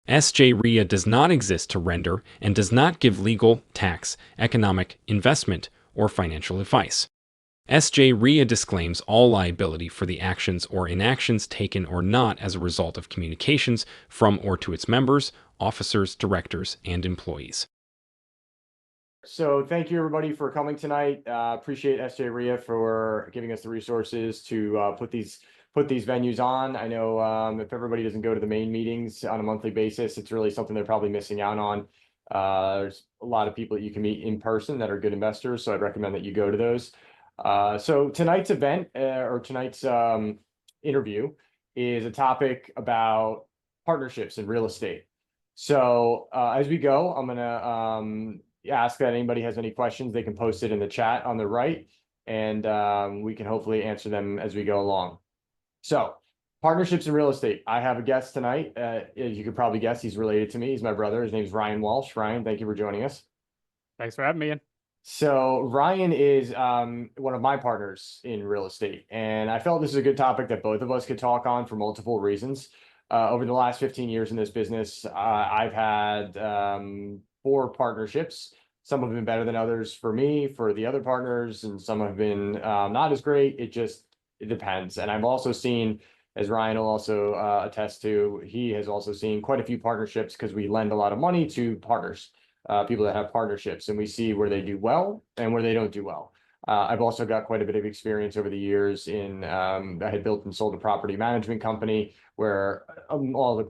SJ does not exist to render and does not give legal, tax, economic, investment, or financial advice. SJ disclaims all liability for the actions or inactions taken or not as a result of communications from or to its members, officers, directors, and employees. So thank you everybody for coming tonight. Appreciate SJ RIA for giving us the resources to put these venues on. I know if everybody doesn't go to the main meetings on a monthly basis, it's really something they're probably missing out on. There's a lot of people that you can meet in person that are good investors, so I'd recommend that you go to those. So tonight's event or tonight's interview is a topic about partnerships in real estate. So as we go, I'm gonna ask that anybody has any questions, they can post it in the chat on the right, and we can hopefully answer them as we go along. So partnerships in real estate. I have a guest tonight. As you could probably guess, he's related to me. He's my brother. His name's Ryan Walsh. Ryan, thank you for joining us. Thanks for having me in. So Ryan is one of my partners in real estate, and I felt this is a good topic that both of us could talk on for multiple reasons. Over the last 15 years in this business, I've had 4 partnerships. Some have been better than others for me, for the other partners, and some have been not as great. It depends. And I've also seen, as Ryan will also attest to, he has also seen quite a few partnerships because we lend a lot of money to partners, people that have partnerships, and we see where they do well and where they don't do well. I've also got quite a bit of experience over the years in, I had built and sold a property management company where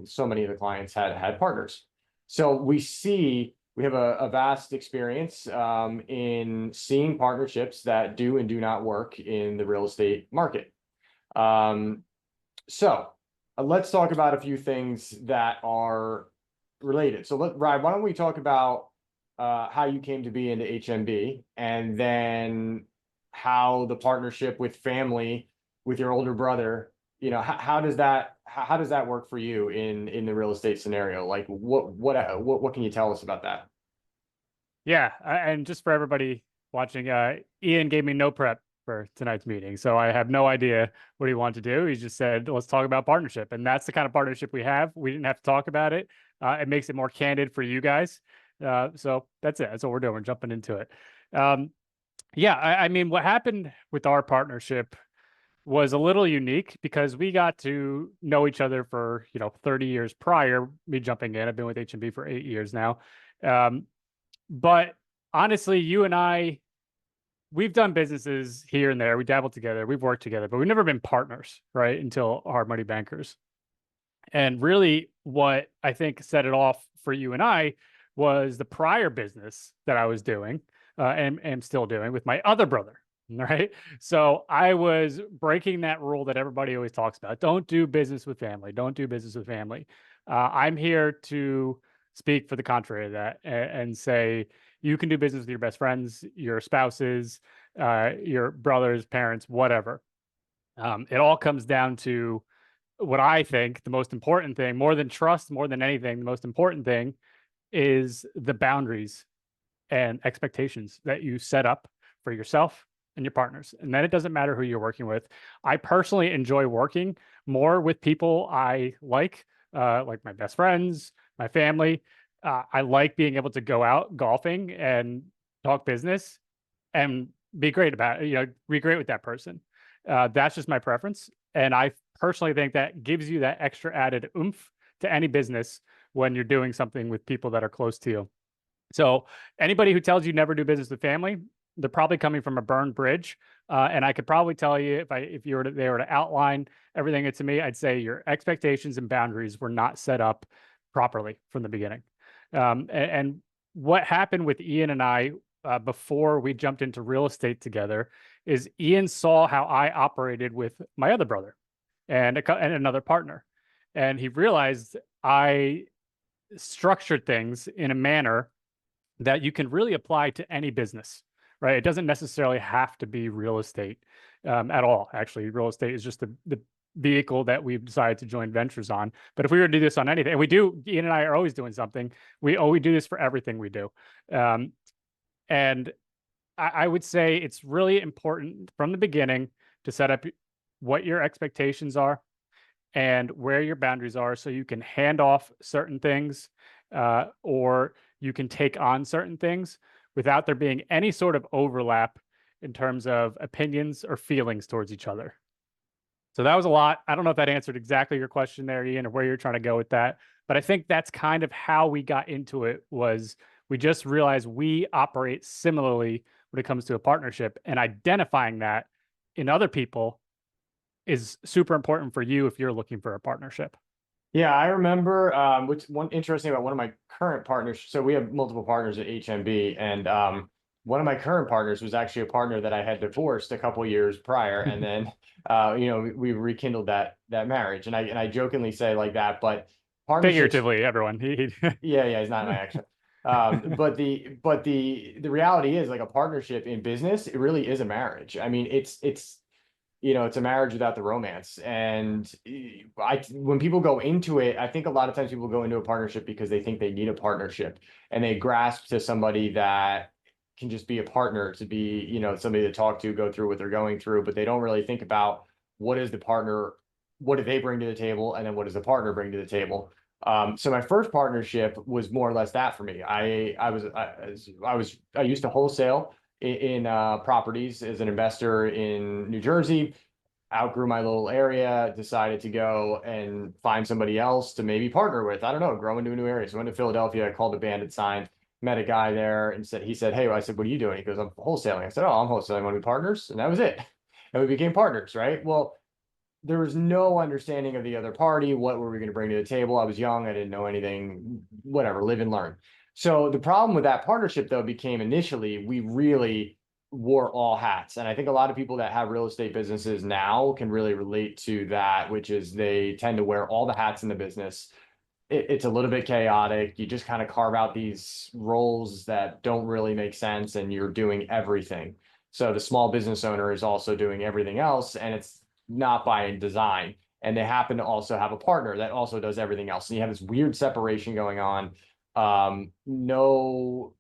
so many of the clients had partners. So we have a vast experience in seeing partnerships that do and do not work in the real estate market. So let's talk about a few things that are related. So Ryan, why don't we talk about how you came to be into HMB, and then how the partnership with family, with your older brother, how does that work for you in the real estate scenario? Like what can you tell us about that? Yeah, and just for everybody watching, Ian gave me no prep for tonight's meeting, so I have no idea what he wanted to do. He just said, let's talk about partnership, and that's the kind of partnership we have. We didn't have to talk about it. It makes it more candid for you guys. So that's it. That's what we're doing. We're jumping into it. Yeah, I mean, what happened with our partnership was a little unique because we got to know each other for 30 years prior me jumping in. I've been with HMB for 8 years now. But honestly, you and I, we've done businesses here and there. We dabbled together. We've worked together, but we've never been partners, right? Until hard money bankers. And really what I think set it off for you and I was the prior business that I was doing and am still doing with my other brother, right? So I was breaking that rule that everybody always talks about. Don't do business with family. Don't do business with family. I'm here to speak for the contrary of that and say you can do business with your best friends, your spouses, your brothers, parents, whatever. It all comes down to what I think the most important thing, more than trust, more than anything, the most important thing is the boundaries and expectations that you set up for yourself and your partners. And then it doesn't matter who you're working with. I personally enjoy working more with people I like my best friends, my family. I like being able to go out golfing and talk business and be great about it, be great with that person. That's just my preference. And I personally think that gives you that extra added oomph to any business when you're doing something with people that are close to you. So anybody who tells you never do business with family, they're probably coming from a burned bridge. And I could probably tell you if they were to outline everything to me, I'd say your expectations and boundaries were not set up properly from the beginning. And what happened with Ian and I before we jumped into real estate together is Ian saw how I operated with my other brother and another partner. And he realized I structured things in a manner that you can really apply to any business, right? It doesn't necessarily have to be real estate at all. Actually, real estate is just the vehicle that we've decided to join ventures on. But if we were to do this on anything, and we do, Ian and I are always doing something. We do this for everything we do. And I would say it's really important from the beginning to set up what your expectations are and where your boundaries are so you can hand off certain things or you can take on certain things without there being any sort of overlap in terms of opinions or feelings towards each other. So that was a lot. I don't know if that answered exactly your question there, Ian, or where you're trying to go with that. But I think that's kind of how we got into it, was we just realized we operate similarly when it comes to a partnership, and identifying that in other people is super important for you if you're looking for a partnership. Yeah, I remember which one interesting about one of my current partners. So we have multiple partners at HMB, and one of my current partners was actually a partner that I had divorced a couple years prior, and then we rekindled that marriage. And I jokingly say like that, but partnerships, figuratively, everyone. yeah, he's not my actual. But the reality is, like, a partnership in business, it really is a marriage. I mean, it's it's a marriage without the romance. And when people go into it, I think a lot of times people go into a partnership because they think they need a partnership, and they grasp to somebody that can just be a partner, to be, somebody to talk to, go through what they're going through, but they don't really think about what is the partner, what do they bring to the table, and then what does the partner bring to the table. So my first partnership was more or less that for me. I used to wholesale in properties as an investor in New Jersey, outgrew my little area, decided to go and find somebody else to maybe partner with. I don't know, grow into a new area. So I went to Philadelphia, I called a Bandit Sign, met a guy there, and he said, hey, I said, what are you doing? He goes, I'm wholesaling. I said, oh, I'm wholesaling. Want to be partners? And that was it. And we became partners, right? Well, there was no understanding of the other party. What were we going to bring to the table? I was young. I didn't know anything, whatever, live and learn. So the problem with that partnership, though, became initially we really wore all hats. And I think a lot of people that have real estate businesses now can really relate to that, which is they tend to wear all the hats in the business. It's a little bit chaotic. You just kind of carve out these roles that don't really make sense, and you're doing everything. So the small business owner is also doing everything else, and it's not by design. And they happen to also have a partner that also does everything else. And you have this weird separation going on. No,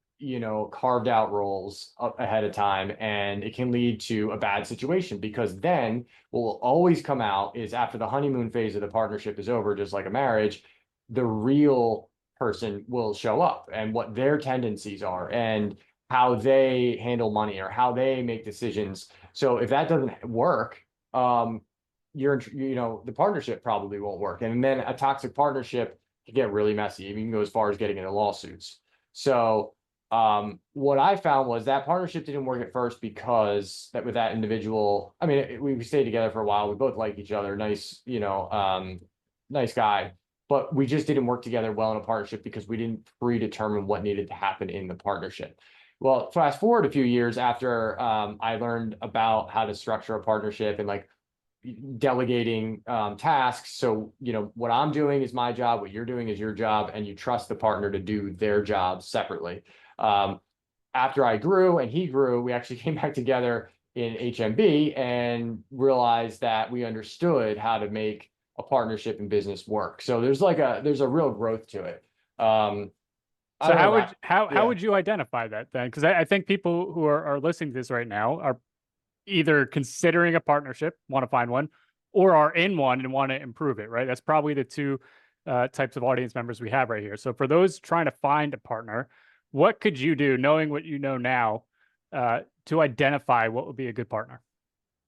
carved out roles ahead of time. And it can lead to a bad situation, because then what will always come out is, after the honeymoon phase of the partnership is over, just like a marriage, the real person will show up, and what their tendencies are, and how they handle money, or how they make decisions. So if that doesn't work, the partnership probably won't work. And then a toxic partnership can get really messy. You can go as far as getting into lawsuits. So what I found was that partnership didn't work at first, because with that individual, I mean, we stayed together for a while. We both liked each other. Nice, nice guy. But we just didn't work together well in a partnership, because we didn't predetermine what needed to happen in the partnership. Well, fast forward a few years after I learned about how to structure a partnership and like delegating tasks. So, what I'm doing is my job, what you're doing is your job, and you trust the partner to do their jobs separately. After I grew and he grew, we actually came back together in HMB and realized that we understood how to make a partnership in business work. So there's a real growth to it. So how would you identify that then? Because I think people who are listening to this right now are either considering a partnership, want to find one, or are in one and want to improve it, right? That's probably the two types of audience members we have right here. So for those trying to find a partner, what could you do, knowing what you know now, to identify what would be a good partner?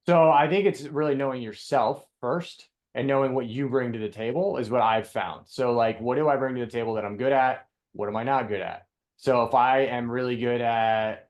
So I think it's really knowing yourself first, and knowing what you bring to the table is what I've found. So, like, what do I bring to the table that I'm good at? What am I not good at? So if I am really good at,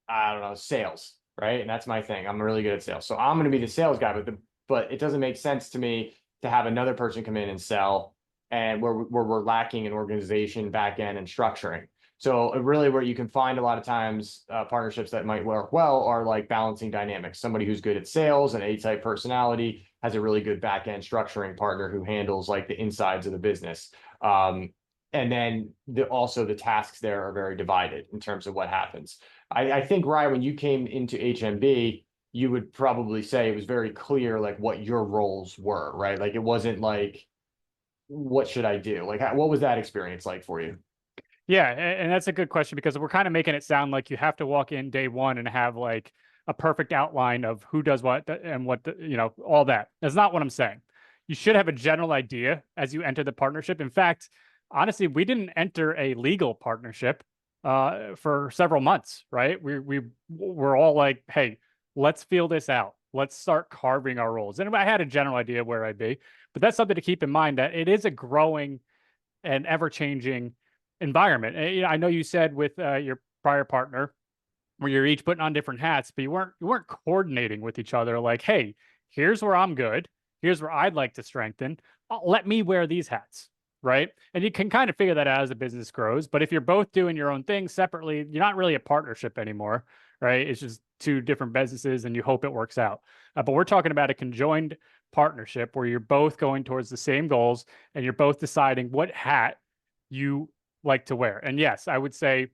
I don't know, sales, right? And that's my thing. I'm really good at sales. So I'm going to be the sales guy, but it doesn't make sense to me to have another person come in and sell, and where we're lacking in organization, back end, and structuring. So really, where you can find a lot of times partnerships that might work well are like balancing dynamics. Somebody who's good at sales, an A-type personality, has a really good back end structuring partner who handles like the insides of the business. And then also the tasks there are very divided in terms of what happens. I think, Ryan, when you came into HMB, you would probably say it was very clear like what your roles were, right? Like, it wasn't like, what should I do? Like, what was that experience like for you? Yeah, and that's a good question, because we're kind of making it sound like you have to walk in day one and have like a perfect outline of who does what and what, all that. That's not what I'm saying. you should have a general idea as you enter the partnership. In fact, honestly, we didn't enter a legal partnership for several months, right? We were all like, hey, let's feel this out. Let's start carving our roles. And I had a general idea where I'd be, but that's something to keep in mind, that it is a growing and ever-changing environment. And, I know you said with your prior partner, where you're each putting on different hats, but you weren't coordinating with each other. Like, hey, here's where I'm good. Here's where I'd like to strengthen. Let me wear these hats, right? And you can kind of figure that out as the business grows. But if you're both doing your own thing separately, you're not really a partnership anymore, right? It's just two different businesses, and you hope it works out. But we're talking about a conjoined partnership where you're both going towards the same goals, and you're both deciding what hat you like to wear. And yes, I would say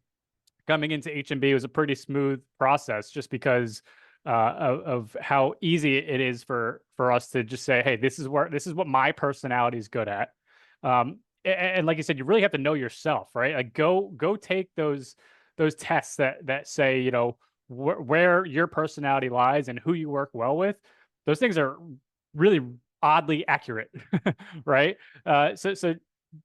coming into H&B was a pretty smooth process, just because of how easy it is for us to just say, hey, this is what my personality is good at. And like you said, you really have to know yourself, right? Like go take those tests that say, where your personality lies and who you work well with. Those things are really oddly accurate, right? So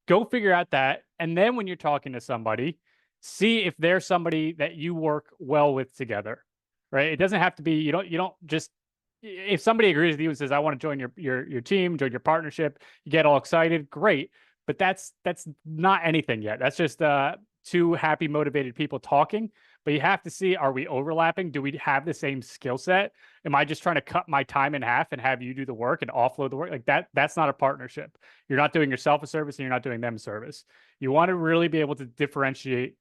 go figure out that, and then when you're talking to somebody, see if there's somebody that you work well with together, right? It doesn't have to be, you don't just, if somebody agrees with you and says, I want to join your team, join your partnership, you get all excited, great. But that's not anything yet. That's just two happy, motivated people talking. But you have to see, are we overlapping? Do we have the same skill set? Am I just trying to cut my time in half and have you do the work and offload the work? Like that's not a partnership. You're not doing yourself a service, and you're not doing them a service. You want to really be able to differentiate.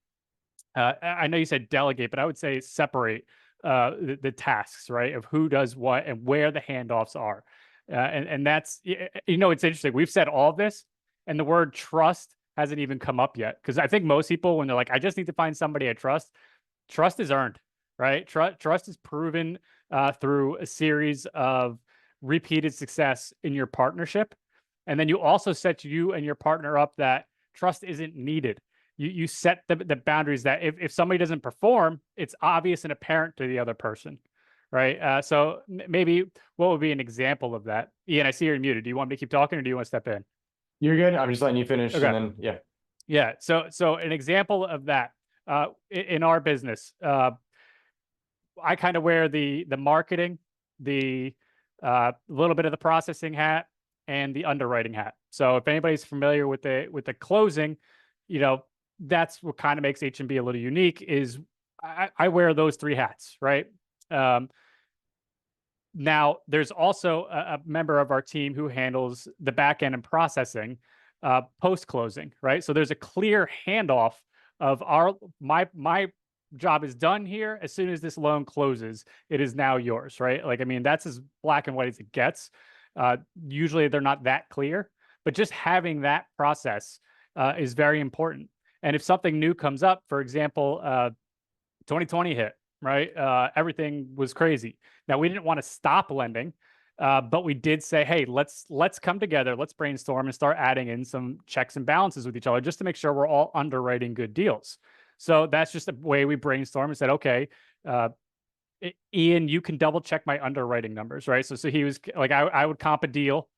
I know you said delegate, but I would say separate the tasks, right? Of who does what and where the handoffs are. And that's, it's interesting. We've said all of this, and the word trust hasn't even come up yet. Because I think most people, when they're like, I just need to find somebody I trust is earned, right? Trust is proven through a series of repeated success in your partnership. And then you also set you and your partner up that trust isn't needed. You set the boundaries that if somebody doesn't perform, it's obvious and apparent to the other person, right? So maybe what would be an example of that? Ian, I see you're muted. Do you want me to keep talking, or do you want to step in? You're good. I'm just letting you finish, Okay. and then yeah. Yeah. So an example of that in our business, I kind of wear the marketing, the little bit of the processing hat, and the underwriting hat. So if anybody's familiar with the closing, that's what kind of makes H&B a little unique. Is I wear those three hats, right? Now there's also a member of our team who handles the back end and processing post closing, right? So there's a clear handoff of my job is done here. As soon as this loan closes, it is now yours, right? Like, I mean, that's as black and white as it gets. Usually they're not that clear, but just having that process is very important. And if something new comes up, for example, 2020 hit, right? Everything was crazy. Now, we didn't want to stop lending, but we did say, hey, let's come together, let's brainstorm and start adding in some checks and balances with each other, just to make sure we're all underwriting good deals. So that's just a way we brainstormed and said, okay, Ian, you can double check my underwriting numbers, right? So he was like, I would comp a deal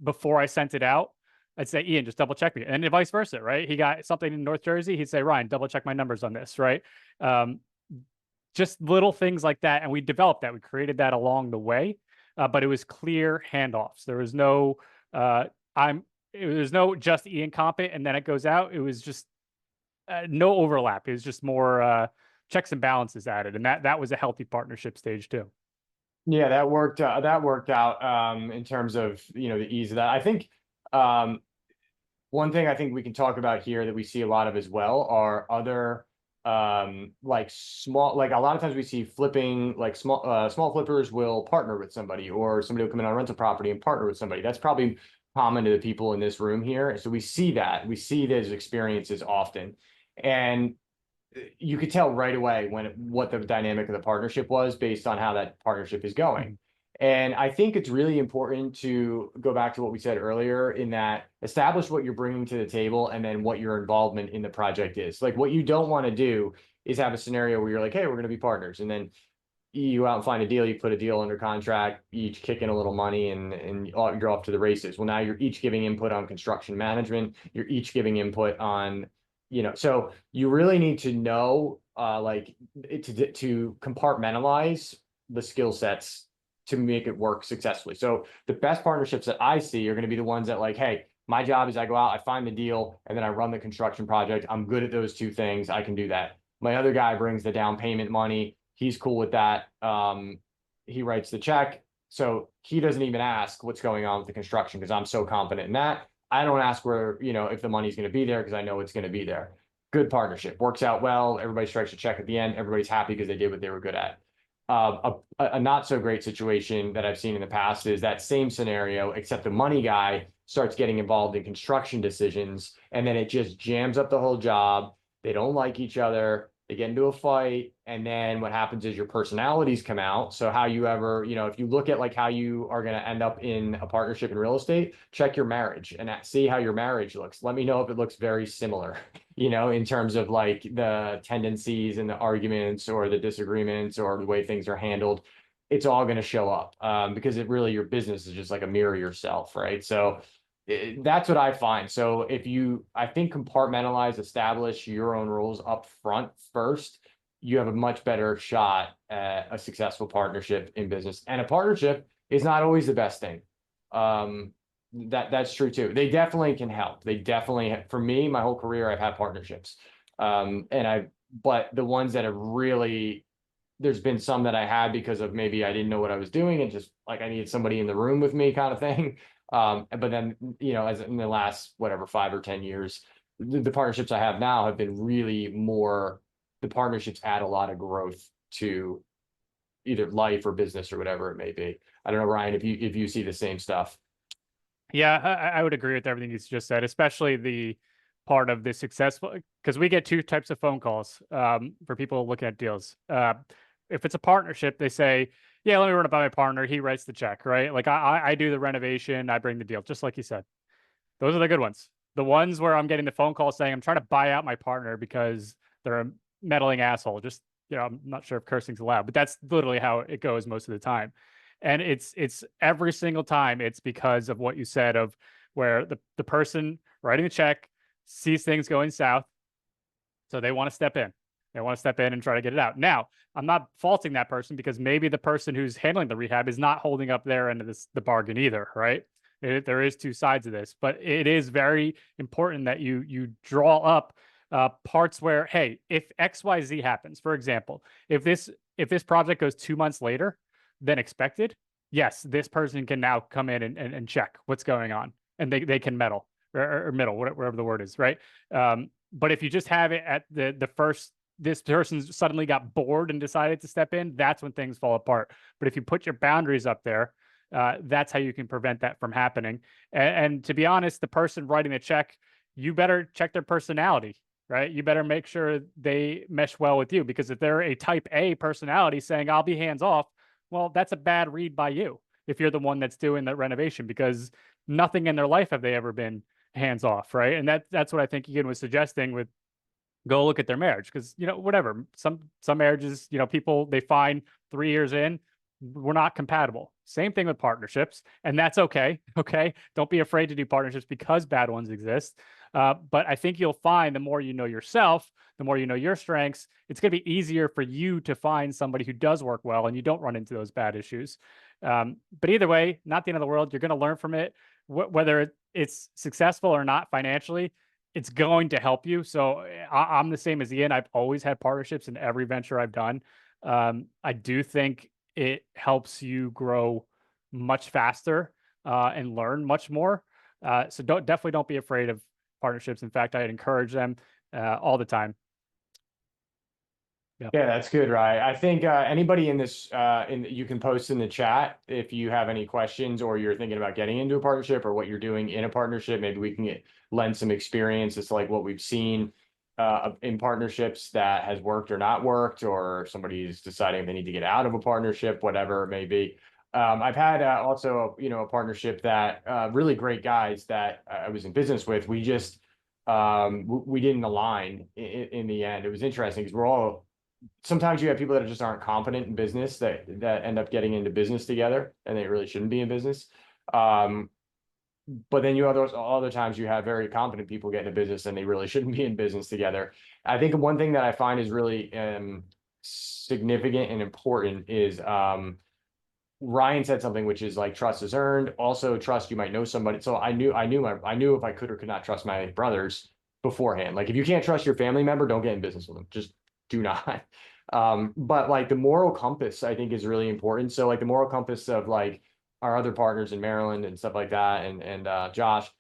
before I sent it out. I'd say, Ian, just double check me. And vice versa, right? He got something in North Jersey. He'd say, Ryan, double check my numbers on this, right? Just little things like that. And we developed that. We created that along the way. But it was clear handoffs. There was no, there's no just Ian comp it and then it goes out. It was just no overlap. It was just more checks and balances added. And that was a healthy partnership stage too. Yeah, that worked out in terms of, the ease of that. I think one thing I think we can talk about here that we see a lot of as well are other like a lot of times we see flipping, like small flippers will partner with somebody, or somebody will come in on a rental property and partner with somebody. That's probably common to the people in this room here. So we see those experiences often, and you could tell right away what the dynamic of the partnership was based on how that partnership is going. And I think it's really important to go back to what we said earlier, in that establish what you're bringing to the table and then what your involvement in the project is. Like, what you don't want to do is have a scenario where you're like, hey, we're going to be partners. And then you go out and find a deal, you put a deal under contract, you each kick in a little money, and you're off to the races. Well, now you're each giving input on construction management. You're each giving input on, so you really need to know, to compartmentalize the skill sets to make it work successfully. So the best partnerships that I see are going to be the ones that, like, hey, my job is I go out, I find the deal, and then I run the construction project. I'm good at those two things. I can do that. My other guy brings the down payment money. He's cool with that. He writes the check. So he doesn't even ask what's going on with the construction because I'm so confident in that. I don't ask where, if the money's going to be there because I know it's going to be there. Good partnership. Works out well. Everybody strikes a check at the end. Everybody's happy because they did what they were good at. A not so great situation that I've seen in the past is that same scenario, except the money guy starts getting involved in construction decisions, and then it just jams up the whole job. They don't like each other. They get into a fight, and then what happens is your personalities come out. So how you ever, if you look at like how you are going to end up in a partnership in real estate, check your marriage and see how your marriage looks. Let me know if it looks very similar, in terms of like the tendencies and the arguments or the disagreements or the way things are handled. It's all going to show up because your business is just like a mirror of yourself, right? So that's what I find. So I think compartmentalize, establish your own rules up front first, you have a much better shot at a successful partnership in business. And a partnership is not always the best thing. That's true too. They definitely can help. For me, my whole career, I've had partnerships. But the ones that have really, there's been some that I had because of maybe I didn't know what I was doing and just like I needed somebody in the room with me kind of thing. But then, as in the last, 5 or 10 years, the partnerships I have now have been really more, the partnerships add a lot of growth to either life or business or whatever it may be. I don't know, Ryan, if you see the same stuff. Yeah, I would agree with everything you just said, especially the part of the successful, because we get two types of phone calls for people looking at deals. If it's a partnership, they say, yeah, let me run it by my partner. He writes the check, right? Like I do the renovation, I bring the deal, just like you said. Those are the good ones. The ones where I'm getting the phone call saying I'm trying to buy out my partner because they're a meddling asshole. Just, I'm not sure if cursing's allowed, but that's literally how it goes most of the time. And it's every single time it's because of what you said of where the person writing the check sees things going south. So they want to step in. They want to step in and try to get it out. Now, I'm not faulting that person because maybe the person who's handling the rehab is not holding up their end of the bargain either, right? There is two sides of this, but it is very important that you draw up parts where, hey, if XYZ happens, for example, if this project goes 2 months later than expected, yes, this person can now come in and check what's going on, and they can meddle or middle, whatever the word is, right? But if you just have it at the first, this person suddenly got bored and decided to step in, that's when things fall apart. But if you put your boundaries up there, that's how you can prevent that from happening. And to be honest, the person writing the check, you better check their personality, right? You better make sure they mesh well with you, because if they're a type A personality saying, I'll be hands off, well, that's a bad read by you if you're the one that's doing that renovation, because nothing in their life have they ever been hands off, right? And that's what I think Ian was suggesting with go look at their marriage, because whatever, some marriages, people, they find 3 years in, we're not compatible. Same thing with partnerships, and that's okay. Don't be afraid to do partnerships because bad ones exist. But I think you'll find the more you know yourself, the more you know your strengths, it's going to be easier for you to find somebody who does work well and you don't run into those bad issues. But either way, not the end of the world. You're going to learn from it, whether it's successful or not financially. It's going to help you. So I'm the same as Ian. I've always had partnerships in every venture I've done. I do think it helps you grow much faster and learn much more. So definitely don't be afraid of partnerships. In fact, I'd encourage them all the time. Yeah, that's good, Ryan. I think anybody in this, you can post in the chat if you have any questions or you're thinking about getting into a partnership or what you're doing in a partnership. Maybe we can lend some experience. It's like what we've seen in partnerships that has worked or not worked, or somebody's deciding if they need to get out of a partnership, whatever it may be. I've had also, a partnership that really great guys that I was in business with. We just we didn't align in the end. It was interesting because we're all sometimes you have people that just aren't competent in business that end up getting into business together and they really shouldn't be in business. But then you have those other times you have very competent people get into business and they really shouldn't be in business together. I think one thing that I find is really significant and important is Ryan said something which is like trust is earned. Also, trust you might know somebody. So I knew if I could or could not trust my brothers beforehand. Like if you can't trust your family member, don't get in business with them. Just do not. But like the moral compass, I think is really important. So like the moral compass of like our other partners in Maryland and stuff like that, and Josh,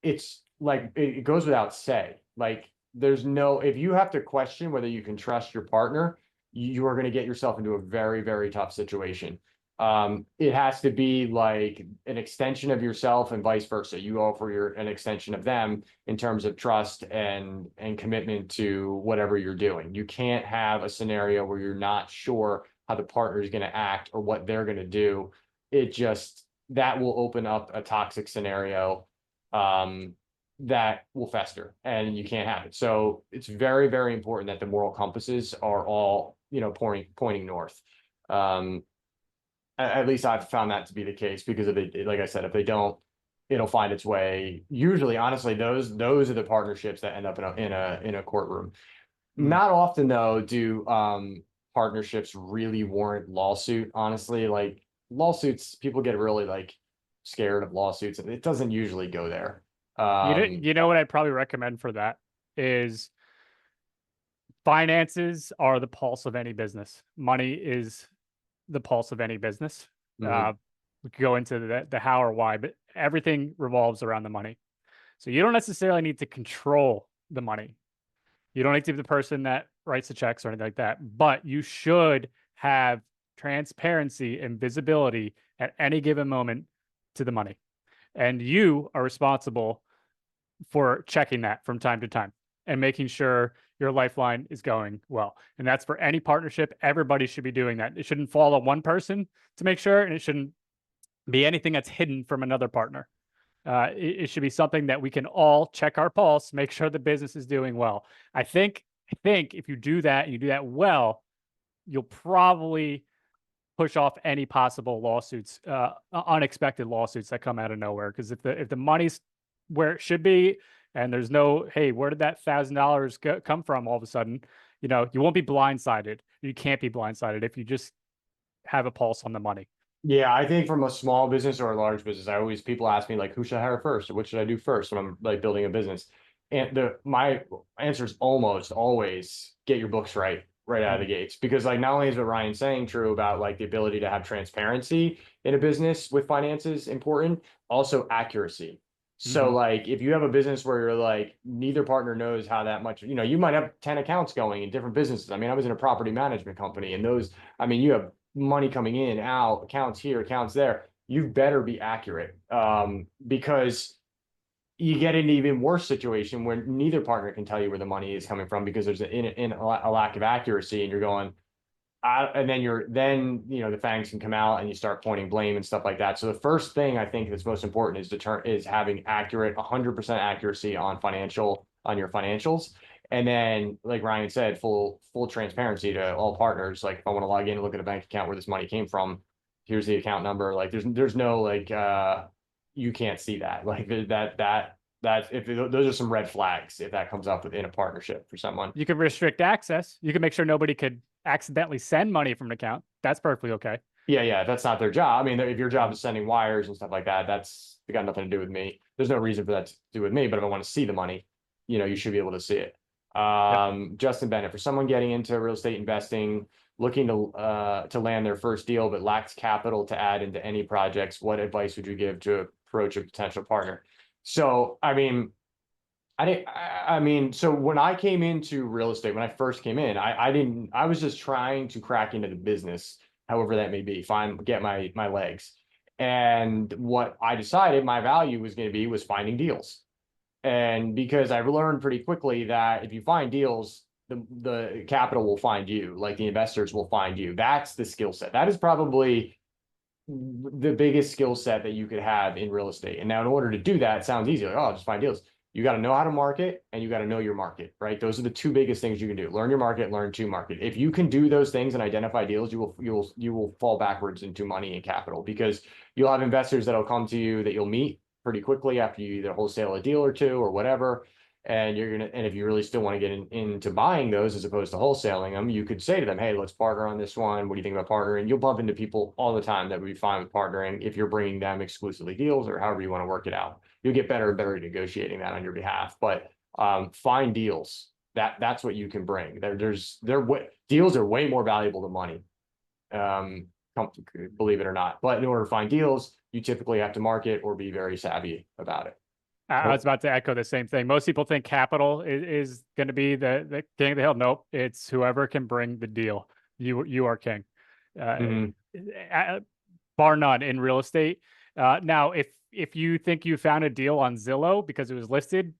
it's like it goes without say. Like there's no if you have to question whether you can trust your partner, you are going to get yourself into a very, very tough situation. It has to be like an extension of yourself and vice versa. You offer an extension of them in terms of trust and commitment to whatever you're doing. You can't have a scenario where you're not sure how the partner is going to act or what they're going to do. It just that will open up a toxic scenario that will fester and you can't have it. So it's very, very important that the moral compasses are all, pointing north. At least I've found that to be the case because of it. Like I said, if they don't, it'll find its way. Usually, honestly, those are the partnerships that end up in a courtroom. Not often though do partnerships really warrant lawsuit. Honestly, like lawsuits, people get really like scared of lawsuits, and it doesn't usually go there. You know what I'd probably recommend for that is finances are the pulse of any business. Money is the pulse of any business. We could go into the how or why, but everything revolves around the money. So you don't necessarily need to control the money. You don't need to be the person that writes the checks or anything like that, but you should have transparency and visibility at any given moment to the money. And you are responsible for checking that from time to time and making sure your lifeline is going well. And that's for any partnership. Everybody should be doing that. It shouldn't fall on one person to make sure, and it shouldn't be anything that's hidden from another partner. It should be something that we can all check our pulse, make sure the business is doing well. I think if you do that and you do that well, you'll probably push off any possible lawsuits, unexpected lawsuits that come out of nowhere. Because if the money's where it should be, and there's no, hey, where did that $1,000 come from all of a sudden? You won't be blindsided. You can't be blindsided if you just have a pulse on the money. Yeah, I think from a small business or a large business, people ask me like, who should I hire first, or what should I do first when I'm like building a business? And my answer is almost always get your books right out of the gates, because like not only is what Ryan's saying true about like the ability to have transparency in a business with finances important, also accuracy. So like if you have a business where you're like neither partner knows how that much, you might have 10 accounts going in different businesses. I mean, I was in a property management company, and you have money coming in, out, accounts here, accounts there. You better be accurate, because you get an even worse situation where neither partner can tell you where the money is coming from because there's a lack of accuracy, and you're going, and then the fangs can come out and you start pointing blame and stuff like that. So the first thing I think that's most important is having 100% accuracy on your financials. And then, like Ryan said, full transparency to all partners. Like if I want to log in and look at a bank account where this money came from, here's the account number. Like there's no like you can't see that. Like those are some red flags if that comes up within a partnership for someone. You could restrict access. You could make sure nobody could accidentally send money from an account. That's perfectly okay. Yeah, that's not their job. I mean, if your job is sending wires and stuff like that, that's got nothing to do with me. There's no reason for that to do with me. But if I want to see the money, you should be able to see it. Justin Bennett, for someone getting into real estate investing, looking to land their first deal but lacks capital to add into any projects, what advice would you give to approach a potential partner? So, so when I came into real estate, when I first came in, I was just trying to crack into the business, however that may be, get my legs. And what I decided my value was going to be was finding deals. And because I've learned pretty quickly that if you find deals, the capital will find you, like the investors will find you. That's the skill set. That is probably the biggest skill set that you could have in real estate. And now in order to do that, it sounds easy, like, oh, just find deals. You got to know how to market and you got to know your market, right? Those are the two biggest things you can do. Learn your market, learn to market. If you can do those things and identify deals, you will fall backwards into money and capital, because you'll have investors that'll come to you that you'll meet pretty quickly after you either wholesale a deal or two or whatever. And if you really still want to get into buying those as opposed to wholesaling them, you could say to them, hey, let's partner on this one. What do you think about partnering? You'll bump into people all the time that would be fine with partnering if you're bringing them exclusively deals or however you want to work it out. You'll get better and better at negotiating that on your behalf. But find deals. That's what you can bring. Deals are way more valuable than money. Believe it or not. But in order to find deals, you typically have to market or be very savvy about it. I was about to echo the same thing. Most people think capital is going to be the king of the hill. Nope, it's whoever can bring the deal. You are king, bar none in real estate. Now, if you think you found a deal on Zillow because it was listed,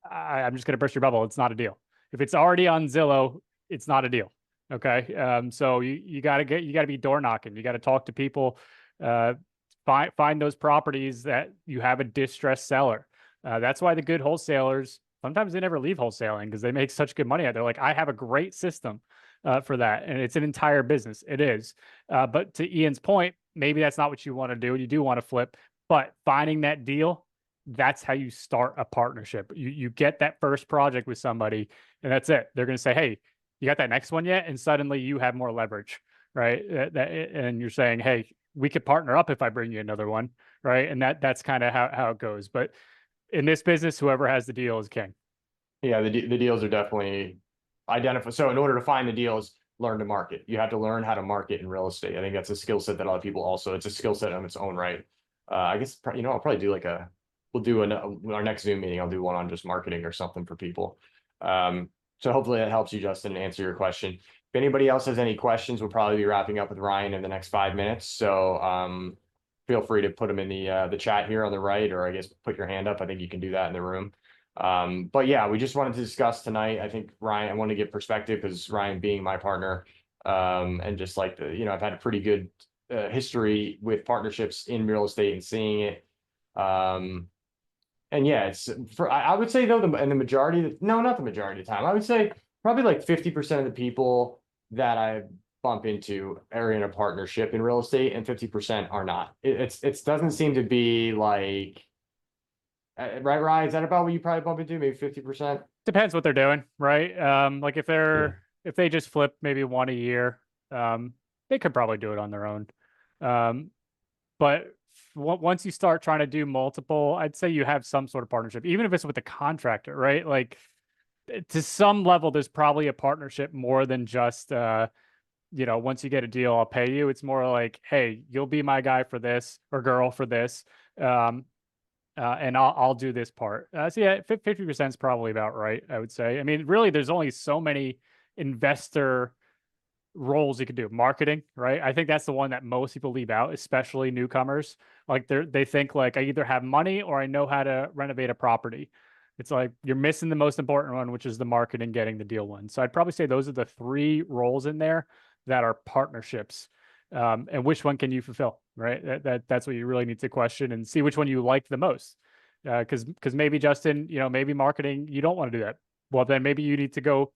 I'm just going to burst your bubble. It's not a deal. If it's already on Zillow, it's not a deal. Okay, so you got to be door knocking. You got to talk to people. Find those properties that you have a distressed seller. That's why the good wholesalers, sometimes they never leave wholesaling because they make such good money. They're like, I have a great system for that. And it's an entire business. It is. But to Ian's point, maybe that's not what you want to do. You do want to flip, but finding that deal, that's how you start a partnership. You get that first project with somebody and that's it. They're going to say, hey, you got that next one yet? And suddenly you have more leverage, right? And you're saying, hey, we could partner up if I bring you another one, right? And that's kind of how it goes. But in this business, whoever has the deal is king. Yeah, the deals are definitely identified. So in order to find the deals, learn to market. You have to learn how to market in real estate. I think that's a skill set that a lot of people also, it's a skill set on its own right. I guess, I'll probably do we'll do our next Zoom meeting. I'll do one on just marketing or something for people. So hopefully that helps you, Justin, to answer your question. If anybody else has any questions, we'll probably be wrapping up with Ryan in the next 5 minutes. So feel free to put them in the chat here on the right, or I guess put your hand up. I think you can do that in the room. But yeah, we just wanted to discuss tonight. I think Ryan, I want to give perspective because Ryan being my partner, and just like I've had a pretty good history with partnerships in real estate and seeing it. And yeah, I would say though, not the majority of the time, I would say probably like 50% of the people that I bump into are in a partnership in real estate and 50% are not. It doesn't seem to be like, right, Ryan? Is that about what you probably bump into? Maybe 50%? Depends what they're doing, right? Like if they just flip maybe one a year, they could probably do it on their own. But once you start trying to do multiple, I'd say you have some sort of partnership, even if it's with a contractor, right? Like to some level, there's probably a partnership more than just, once you get a deal, I'll pay you. It's more like, hey, you'll be my guy for this or girl for this. And I'll do this part. So yeah, 50% is probably about right, I would say. I mean, really, there's only so many investor roles you could do. Marketing, right? I think that's the one that most people leave out, especially newcomers. Like they think like I either have money or I know how to renovate a property. It's like you're missing the most important one, which is the marketing, getting the deal one. So I'd probably say those are the 3 roles in there that are partnerships. And which one can you fulfill, right? That's what you really need to question and see which one you like the most. Because maybe Justin, maybe marketing, you don't want to do that. Well, then maybe you need to go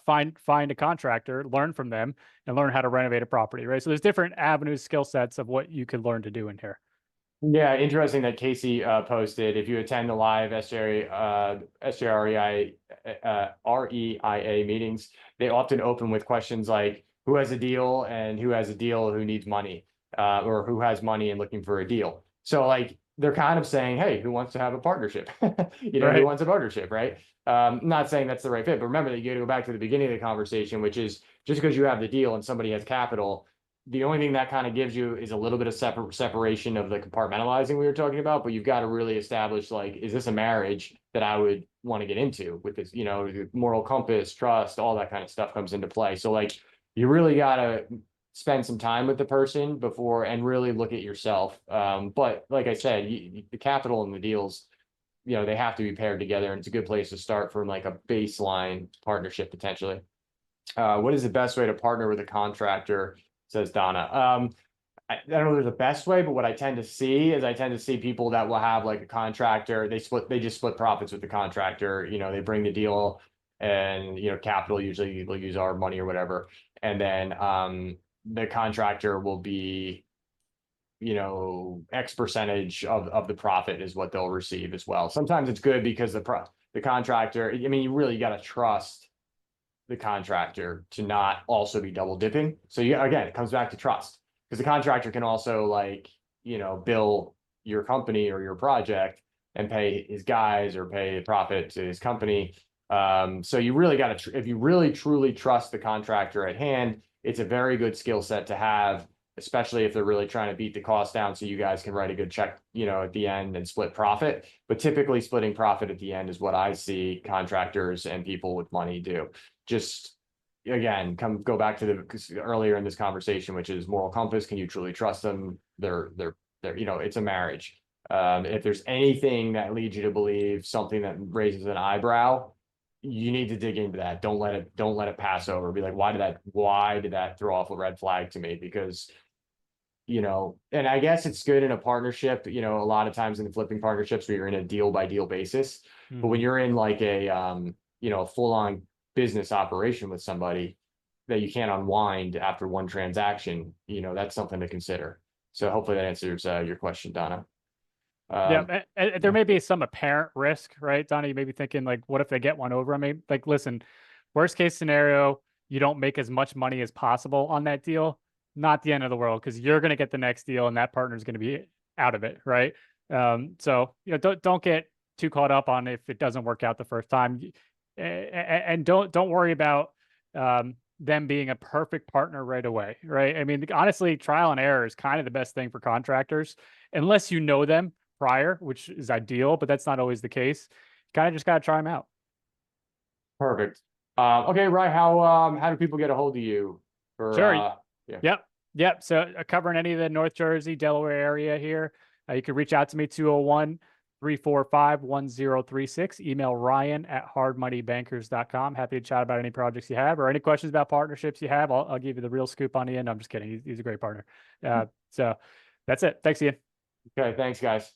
find a contractor, learn from them, and learn how to renovate a property, right? So there's different avenues, skill sets of what you could learn to do in here. Yeah, interesting that Casey posted. If you attend the live REIA meetings, they often open with questions like, who has a deal and who has a deal who needs money, or who has money and looking for a deal. So like they're kind of saying, hey, who wants to have a partnership? Right. Who wants a partnership, right? Not saying that's the right fit, but remember that you got to go back to the beginning of the conversation, which is just because you have the deal and somebody has capital, the only thing that kind of gives you is a little bit of separation of the compartmentalizing we were talking about, but you've got to really establish, like, is this a marriage that I would want to get into with this, moral compass, trust, all that kind of stuff comes into play. So like, you really got to spend some time with the person before and really look at yourself. But like I said, the capital and the deals, they have to be paired together, and it's a good place to start from like a baseline partnership potentially. What is the best way to partner with a contractor? Says Donna. I don't know if there's a best way, but what I tend to see is I tend to see people that will have like a contractor, they just split profits with the contractor, they bring the deal and, capital usually will use our money or whatever. And then the contractor will be, X percentage of the profit is what they'll receive as well. Sometimes it's good because the contractor, I mean, you really got to trust the contractor to not also be double dipping. So again, it comes back to trust, because the contractor can also bill your company or your project and pay his guys or pay a profit to his company. So you really got to, if you really truly trust the contractor at hand, it's a very good skill set to have, especially if they're really trying to beat the cost down so you guys can write a good check, at the end and split profit. But typically splitting profit at the end is what I see contractors and people with money do. Just again, go back to the earlier in this conversation, which is moral compass. Can you truly trust them? They're it's a marriage. If there's anything that leads you to believe something that raises an eyebrow, you need to dig into that. Don't let it pass over. Be like, why did that throw off a red flag to me? Because, and I guess it's good in a partnership, a lot of times in the flipping partnerships where you're in a deal by deal basis. But when you're in like a full on business operation with somebody that you can't unwind after one transaction, that's something to consider. So hopefully that answers your question, Donna. Yeah, and there may be some apparent risk, right, Donnie? You may be thinking, like, what if they get one over? I mean, like, listen, worst case scenario, you don't make as much money as possible on that deal. Not the end of the world, because you're going to get the next deal, and that partner is going to be out of it, right? So don't get too caught up on if it doesn't work out the first time, and don't worry about them being a perfect partner right away, right? I mean, honestly, trial and error is kind of the best thing for contractors, unless you know them prior, which is ideal, but that's not always the case. Kind of just got to try them out. Perfect. Okay, Ryan, how do people get a hold of you? Sure. Yep. So covering any of the North Jersey, Delaware area here, you can reach out to me, 201-345-1036. Email Ryan@hardmoneybankers.com. Happy to chat about any projects you have or any questions about partnerships you have. I'll give you the real scoop on Ian. I'm just kidding. He's a great partner. So that's it. Thanks, Ian. Okay, thanks, guys.